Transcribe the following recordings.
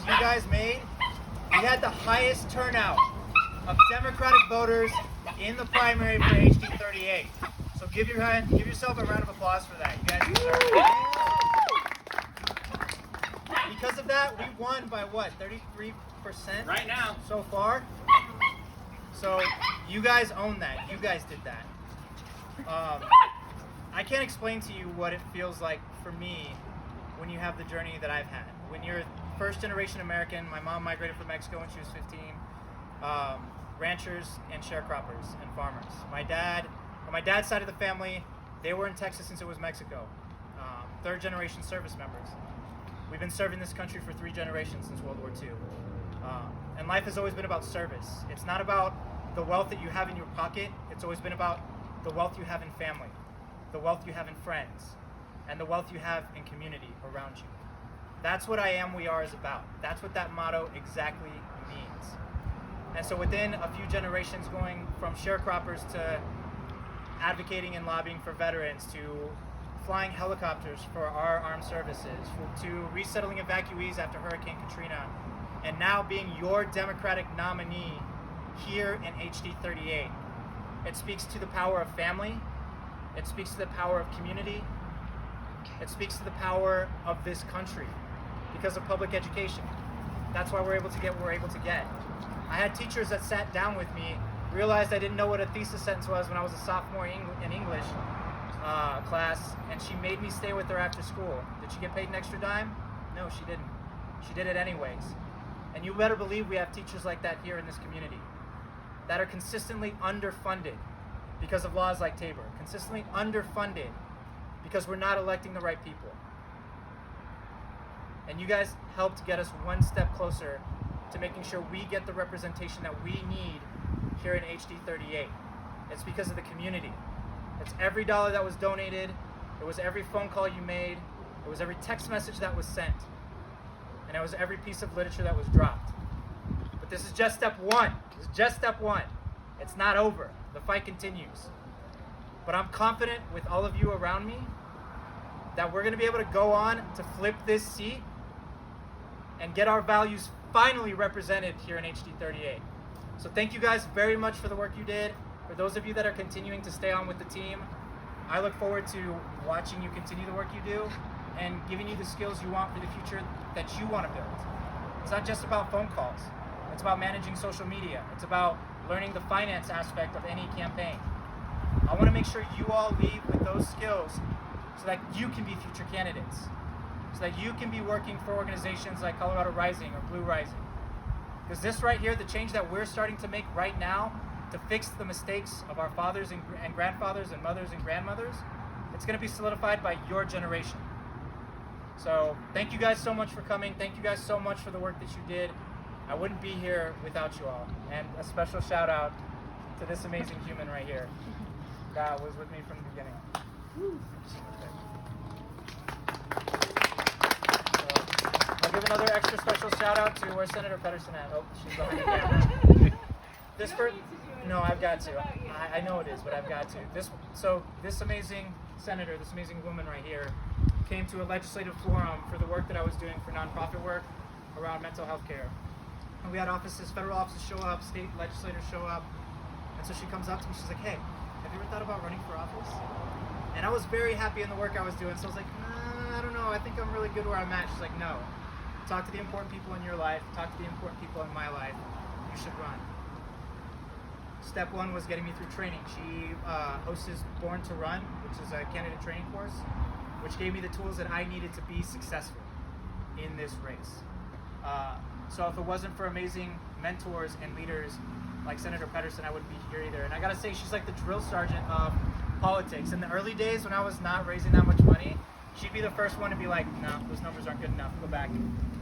you guys made, we had the highest turnout of Democratic voters in the primary for HD 38. So give yourself a round of applause for that. You guys deserve it. Because of that, we won by what, 33% Right now. so far? So you guys own that. You guys did that. I can't explain to you what it feels like for me when you have the journey that I've had. When you're first generation American, my mom migrated from Mexico when she was 15. Ranchers and sharecroppers and farmers. My dad's side of the family, they were in Texas since it was Mexico. Third generation service members. We've been serving this country for 3 generations since World War II. And life has always been about service. It's not about the wealth that you have in your pocket. It's always been about the wealth you have in family, the wealth you have in friends, and the wealth you have in community around you. That's what I Am, We Are is about. That's what that motto exactly means. And so within a few generations, going from sharecroppers to advocating and lobbying for veterans, to flying helicopters for our armed services, to resettling evacuees after Hurricane Katrina, and now being your Democratic nominee here in HD 38. It speaks to the power of family. It speaks to the power of community. It speaks to the power of this country because of public education. That's why we're able to get what we're able to get. I had teachers that sat down with me, realized I didn't know what a thesis sentence was when I was a sophomore in English class, and she made me stay with her after school. Did she get paid an extra dime? No, she didn't. She did it anyways. And you better believe we have teachers like that here in this community that are consistently underfunded because of laws like Tabor, consistently underfunded because we're not electing the right people. And you guys helped get us one step closer to making sure we get the representation that we need here in HD 38. It's because of the community. It's every dollar that was donated. It was every phone call you made. It was every text message that was sent. And it was every piece of literature that was dropped. But this is just step one. This is just step one. It's not over. The fight continues. But I'm confident with all of you around me that we're going to be able to go on to flip this seat and get our values finally represented here in HD 38. So thank you guys very much for the work you did. For those of you that are continuing to stay on with the team, I look forward to watching you continue the work you do and giving you the skills you want for the future that you want to build. It's not just about phone calls. It's about managing social media. It's about learning the finance aspect of any campaign. I want to make sure you all leave with those skills so that you can be future candidates, so that you can be working for organizations like Colorado Rising or Blue Rising. Because this right here, the change that we're starting to make right now to fix the mistakes of our fathers and grandfathers and mothers and grandmothers, it's going to be solidified by your generation. So thank you guys so much for coming. Thank you guys so much for the work that you did. I wouldn't be here without you all. And a special shout out to this amazing human right here that was with me from the beginning. I'll give another extra special shout out to where's Senator Pedersen at? Oh, she's behind the camera. No, I've got to. I know it is, but I've got to. This amazing senator, this amazing woman right here, came to a legislative forum for the work that I was doing for nonprofit work around mental health care. And we had federal offices show up, state legislators show up. And so she comes up to me, she's like, hey, have you ever thought about running for office? And I was very happy in the work I was doing, so I was like, I don't know, I think I'm really good where I'm at. She's like, no, talk to the important people in your life, talk to the important people in my life, you should run. Step one was getting me through training. She hosts Born to Run, which is a candidate training course, which gave me the tools that I needed to be successful in this race. So if it wasn't for amazing mentors and leaders like Senator Pedersen, I wouldn't be here either. And I gotta say, she's like the drill sergeant of politics. In the early days when I was not raising that much money, she'd be the first one to be like, no, those numbers aren't good enough. Go back,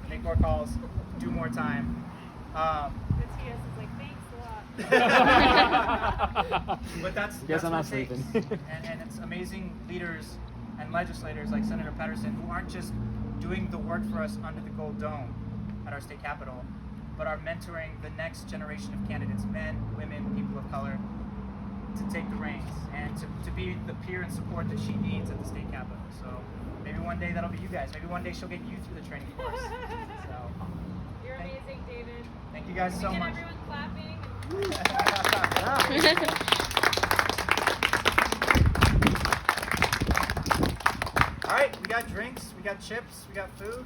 make more calls, do more time. The TS is like, thanks a lot. But that's Guess I'm what not it takes. sleeping. and it's amazing leaders and legislators like Senator Pedersen who aren't just doing the work for us under the gold dome at our state capitol, but are mentoring the next generation of candidates, men, women, people of color, to take the reins and to be the peer and support that she needs at the state capitol. So maybe one day that'll be you guys. Maybe one day she'll get you through the training course. So you guys so Get much. everyone clapping. All right, we got drinks, we got chips, we got food.